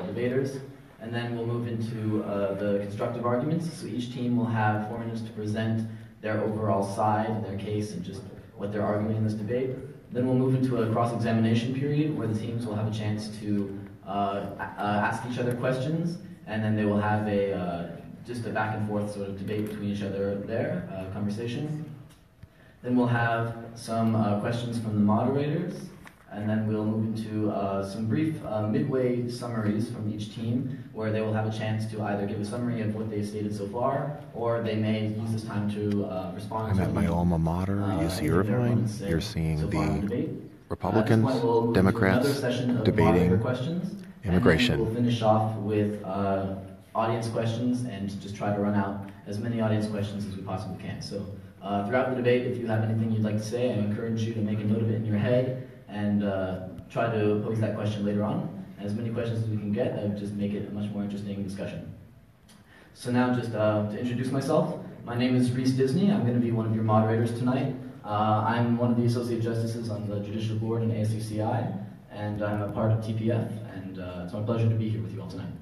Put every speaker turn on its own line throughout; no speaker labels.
debaters. And then we'll move into the constructive arguments. So each team will have 4 minutes to present their overall side, their case, and just what they're arguing in this debate. Then we'll move into a cross-examination period where the teams will have a chance to ask each other questions, and then they will have just a back and forth sort of debate between each other there, conversation. Then we'll have some questions from the moderators, and then we'll move into some brief midway summaries from each team, where they will have a chance to either give a summary of what they've stated so far, or they may use this time to respond to...
I'm at my alma mater, UC Irvine. You're seeing the Republicans, Democrats debating immigration.
We'll finish off with audience questions and just try to run out as many audience questions as we possibly can. So throughout the debate, if you have anything you'd like to say, I encourage you to make a note of it in your head and try to pose that question later on. As many questions as we can get, that would just make it a much more interesting discussion. So now just to introduce myself, my name is Reese Disney. I'm going to be one of your moderators tonight. I'm one of the Associate Justices on the Judicial Board in ASUCI, and I'm a part of TPF, and it's my pleasure to be here with you all tonight.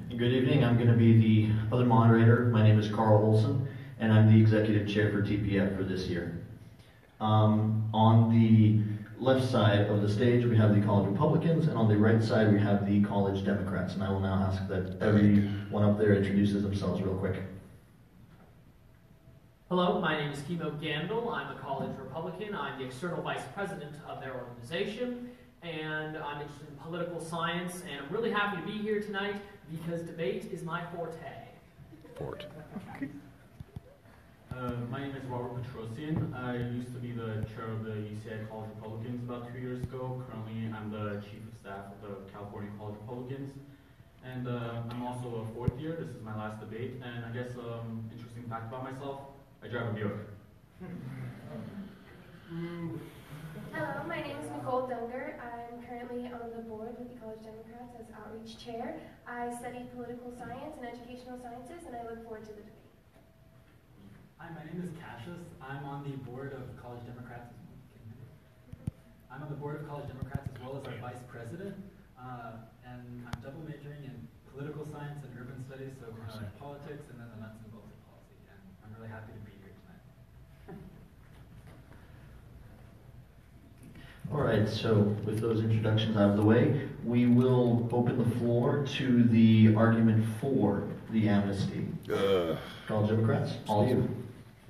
Good evening. I'm going to be the other moderator. My name is Carl Olson, and I'm the Executive Chair for TPF for this year. On the left side of the stage, we have the College Republicans, and on the right side, we have the College Democrats. And I will now ask that everyone up there introduces themselves real quick.
Hello, my name is Kimo Gandil. I'm a College Republican. I'm the External Vice President of their organization, and I'm interested in political science, and I'm really happy to be here tonight because debate is my forte.
My name is Robert Petrosian. I used to be the chair of the UCI College Republicans about 2 years ago. Currently, I'm the chief of staff of the California College Republicans. And I'm also a 4th year. This is my last debate. And I guess interesting fact about myself, I drive a Buick.
Hello, my name is Nicole Dunger. I'm currently on the board with the College Democrats as Outreach Chair. I study political science and educational sciences, and I look forward to the debate.
Hi, my name is Cassius. I'm on the board of College Democrats. I'm on the board of College Democrats as well as our vice president, and I'm double majoring in political science and urban studies, so politics and then the nuts and bolts of policy. And I'm really happy to be here tonight.
All right, so with those introductions out of the way, we will open the floor to the argument for the amnesty. College Democrats, all of you.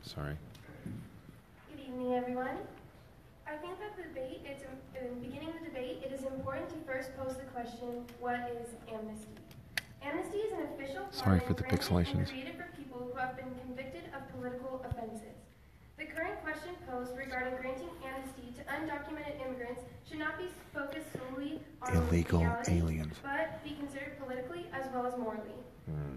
Sorry.
Good evening, everyone. I think that beginning the debate, it is important to first pose the question, what is amnesty? Amnesty is an official
Sorry for the pixelations.
created for people who have been convicted of political offenses. The current question posed regarding granting amnesty to undocumented immigrants should not be focused solely on
illegal
legality,
aliens,
but be considered politically as well as morally.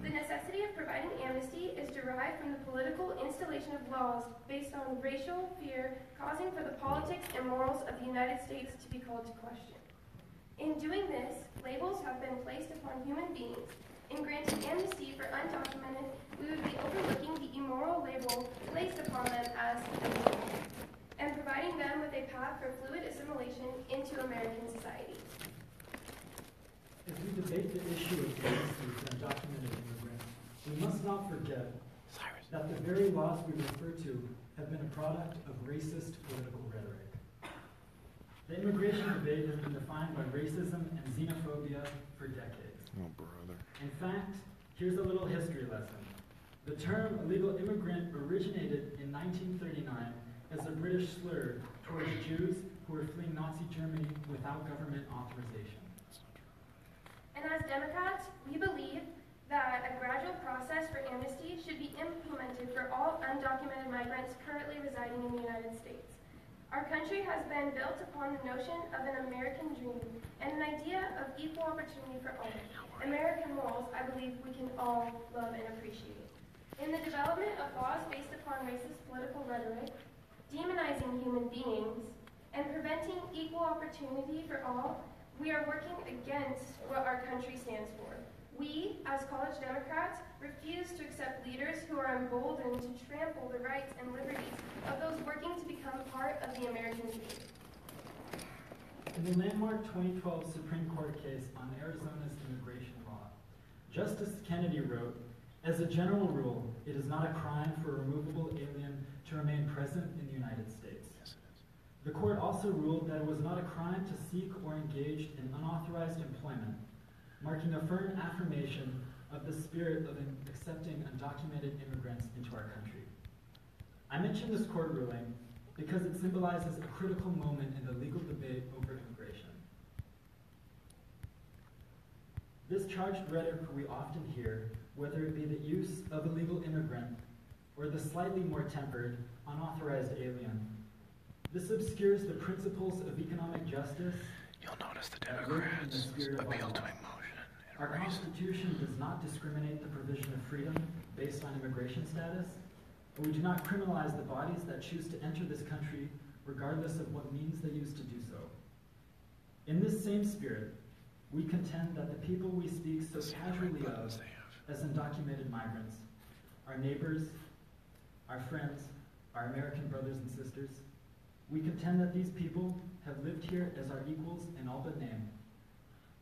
The necessity of providing amnesty is derived from the political installation of laws based on racial fear, causing for the politics and morals of the United States to be called to question. In doing this, labels have been placed upon human beings. In granting amnesty for undocumented, we would be overlooking the immoral label placed upon them as illegal, and providing them with a path for fluid assimilation into American society.
As we debate the issue of amnesty for undocumented immigrants, we must not forget that the very laws we refer to have been a product of racist political rhetoric. The immigration debate has been defined by racism and xenophobia for decades.
oh brother.
In fact, here's a little history lesson. The term illegal immigrant originated in 1939 as a British slur towards Jews who were fleeing Nazi Germany without government authorization.
And as Democrats, we believe that a gradual process for amnesty should be implemented for all undocumented migrants currently residing in the United States. Our country has been built upon the notion of an American dream and an idea of equal opportunity for all. American morals, I believe we can all love and appreciate. In the development of laws based upon racist political rhetoric, demonizing human beings, and preventing equal opportunity for all, we are working against what our country stands for. We, as College Democrats, refuse to accept leaders who are emboldened to trample the rights and liberties of those working to become part of the American dream.
In the landmark 2012 Supreme Court case on Arizona's immigration law, Justice Kennedy wrote, "As a general rule, it is not a crime for a removable alien to remain present in the United States."
Yes, it is.
The court also ruled that it was not a crime to seek or engage in unauthorized employment, marking a firm affirmation of the spirit of accepting undocumented immigrants into our country. I mention this court ruling because it symbolizes a critical moment in the legal debate over immigration. This charged rhetoric we often hear, whether it be the use of illegal immigrant or the slightly more tempered unauthorized alien, this obscures the principles of economic justice.
You'll notice the Democrats appeal to emotion and
Our Constitution does not discriminate the provision of freedom based on immigration status, and we do not criminalize the bodies that choose to enter this country regardless of what means they use to do so. In this same spirit, we contend that the people we speak so casually of as undocumented migrants, our neighbors, our friends, our American brothers and sisters, we contend that these people have lived here as our equals in all but name,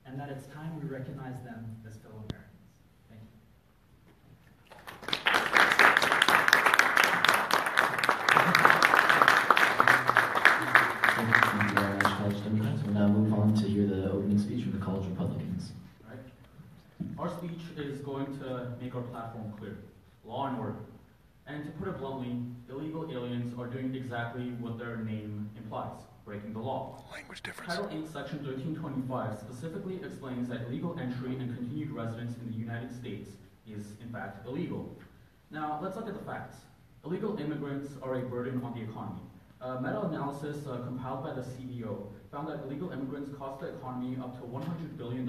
and that it's time we recognize them as fellow Americans. Thank you.
Thank you very much, College Democrats. We'll now move on to hear the opening speech from the College Republicans.
Right. Our speech is going to make our platform clear. Law and order. And to put it bluntly, illegal aliens are doing exactly what their name implies, breaking the law.
language difference.
Title 8, Section 1325 specifically explains that illegal entry and continued residence in the United States is, in fact, illegal. Now, let's look at the facts. Illegal immigrants are a burden on the economy. A meta-analysis compiled by the CEO found that illegal immigrants cost the economy up to $100 billion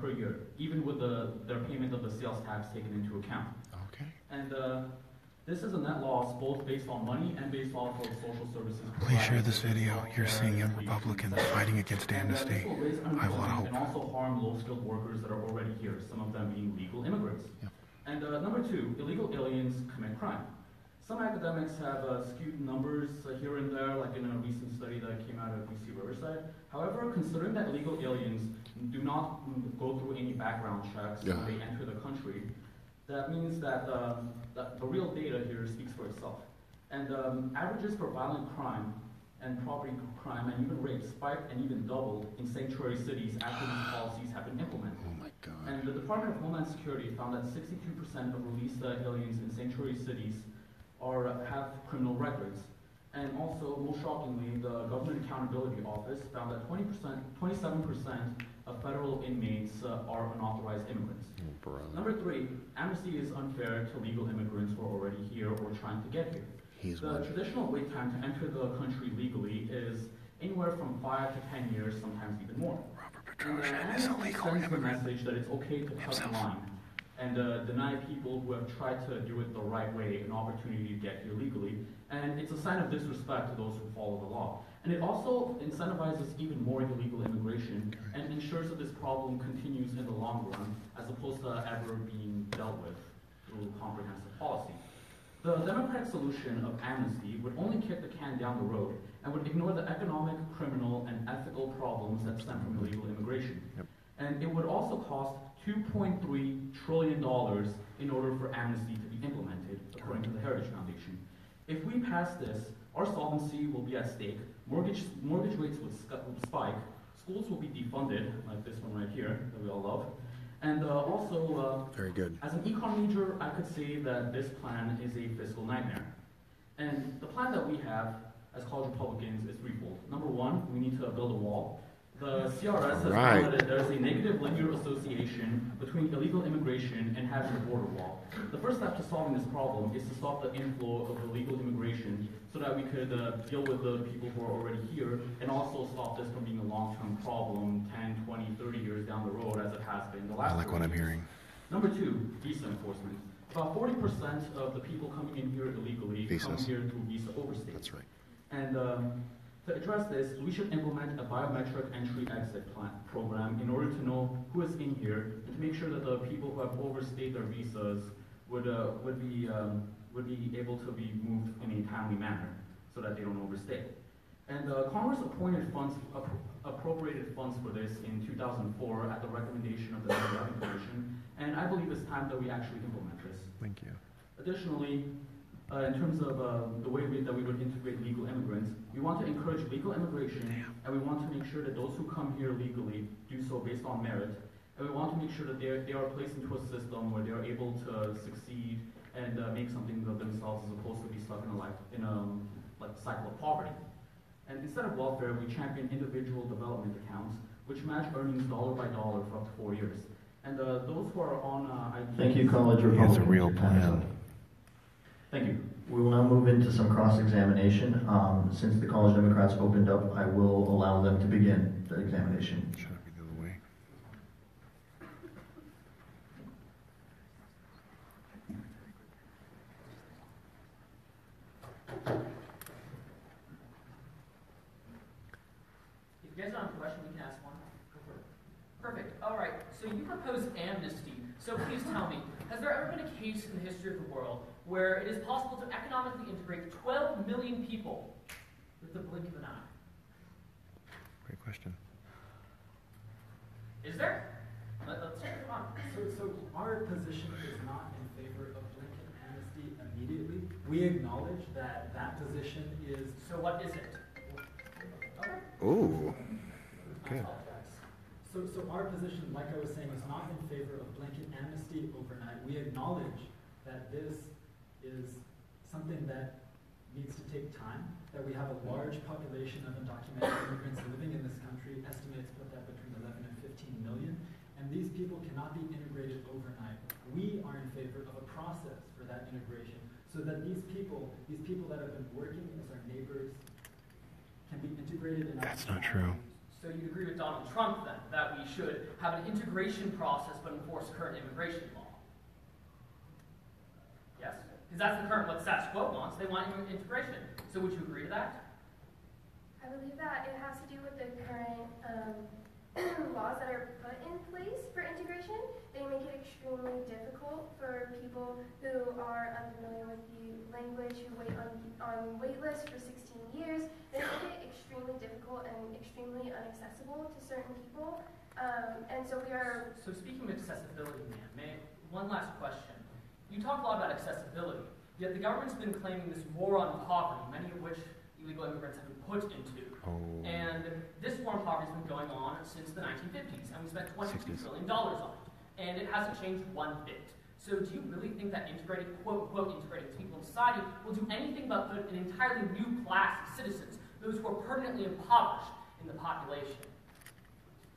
per year, even with their payment of the sales tax taken into account.
Okay.
And this is a net loss both based on money and based off of social services.
Please share this video. You're seeing young Republicans fighting against Amnesty. I have a lot of hope.
And also harm low-skilled workers that are already here, some of them being legal immigrants.
Yep.
And number two, illegal aliens commit crime. Some academics have skewed numbers here and there, like in a recent study that came out of UC Riverside. However, considering that illegal aliens do not go through any background checks when they enter the country, that means that the real data here speaks for itself. And averages for violent crime and property crime and even rape spiked and even doubled in sanctuary cities after these policies have been implemented.
Oh my God.
And the Department of Homeland Security found that 62% of released aliens in sanctuary cities have criminal records. And also, most shockingly, the Government Accountability Office found that 27% of federal inmates are unauthorized immigrants.
Oh, brother.
Number three, amnesty is unfair to legal immigrants who are already here or trying to get here. The traditional wait time to enter the country legally is anywhere from 5 to 10 years, sometimes even more.
Robert Petrosian is a legal
sends the
immigrant
message that it's okay to cut the line and deny people who have tried to do it the right way an opportunity to get here legally. And it's a sign of disrespect to those who follow the law. And it also incentivizes even more illegal immigration and ensures that this problem continues in the long run as opposed to ever being dealt with through comprehensive policy. The Democratic solution of amnesty would only kick the can down the road and would ignore the economic, criminal, and ethical problems that stem from illegal immigration. And it would also cost $2.3 trillion in order for amnesty to be implemented, according to the Heritage Foundation. If we pass this, our solvency will be at stake, mortgage rates would spike, schools will be defunded, like this one right here, that we all love, and also,
very good.
As an econ major, I could say that this plan is a fiscal nightmare. And the plan that we have as college Republicans is threefold. Number one, we need to build a wall. The CRS has found that there's a negative linear association between illegal immigration and having a border wall. The first step to solving this problem is to stop the inflow of illegal immigration so that we could deal with the people who are already here and also stop this from being a long-term problem 10, 20, 30 years down the road as it has been the last
I like what I'm hearing.
Number two, visa enforcement. About 40% of the people coming in here illegally come here through visa overstay.
That's right.
And to address this, we should implement a biometric entry-exit program in order to know who is in here and to make sure that the people who have overstayed their visas would be able to be moved in a timely manner so that they don't overstay. And Congress appropriated funds for this in 2004 at the recommendation of the Irvine Commission, and I believe it's time that we actually implement this.
Thank you.
Additionally, in terms of the way that we would integrate legal immigrants, we want to encourage legal immigration, and we want to make sure that those who come here legally do so based on merit, and we want to make sure that they are placed into a system where they are able to succeed and make something of themselves as opposed to be stuck in a cycle of poverty. And instead of welfare, we champion individual development accounts, which match earnings dollar by dollar for up to 4 years. And those who are on
Thank you, College Republican.
It's a real plan.
Thank you. We will now move into some cross-examination. Since the College Democrats opened up, I will allow them to begin the examination.
Should I be the other way?
If you guys don't have a question, we can ask one. Perfect. All right. So you propose amnesty. So please tell me, has there ever been a case in the history of the world where it is possible to economically integrate 12 million people with the blink of an eye?
Great question.
Is there? Let's check it on.
So our position is not in favor of blanket amnesty immediately. We acknowledge that that position is.
So what is it? Okay.
Ooh.
I
Good.
apologize.
So our position, like I was saying, is not in favor of blanket amnesty overnight. We acknowledge that this is something that needs to take time, that we have a large population of undocumented immigrants living in this country. Estimates put that between 11 and 15 million, and these people cannot be integrated overnight. We are in favor of a process for that integration, so that these people that have been working as our neighbors, can be integrated in our
That's not true.
So you agree with Donald Trump, then, that we should have an integration process but enforce current immigration law? Yes? Because that's the current, what status quo wants. They want integration. So would you agree to that?
I believe that it has to do with the current laws that are put in place for integration. They make it extremely difficult for people who are unfamiliar with the language, who wait on wait lists for 16 years. They make it extremely difficult and extremely inaccessible to certain people. And so we are...
So speaking of accessibility, one last question. You talk a lot about accessibility, yet the government's been claiming this war on poverty, many of which illegal immigrants have been put into.
Oh.
And this war on poverty has been going on since the 1950s, and we spent $22 billion on it. And it hasn't changed one bit. So do you really think that integrating, quote, unquote, integrating people in society will do anything but put an entirely new class of citizens, those who are permanently impoverished in the population?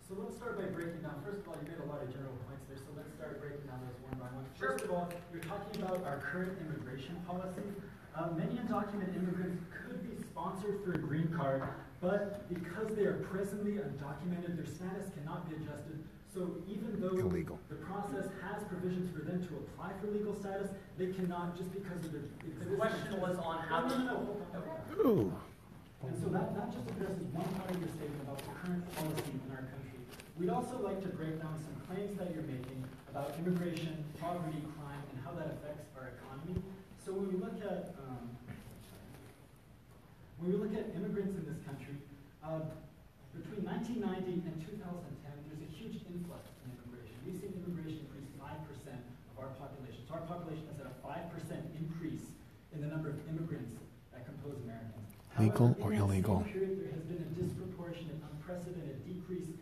So let's start by breaking down. First of all, you made a lot of general points there, so let's start breaking down those one by one.
Sure.
First of all, you're talking about our current immigration policy. Many undocumented immigrants could be sponsored for a green card, but because they are presently undocumented, their status cannot be adjusted. So even though
Illegal.
the process has provisions for them to apply for legal status, they cannot just because of their existence.
The question was on how to...
Hold on.
Okay.
Ooh.
And so that just addresses one part of your statement about the current policy in our country. We'd also like to break down some claims that you're making about immigration, poverty, crime, and how that affects our economy. So when we look at immigrants in this country, between 1990 and 2010, there's a huge influx in immigration. We've seen immigration increase 5% of our population. So our population has had a 5% increase in the number of immigrants that compose Americans.
Legal
However,
or
in that
illegal?
same period, there has been a disproportionate, unprecedented decrease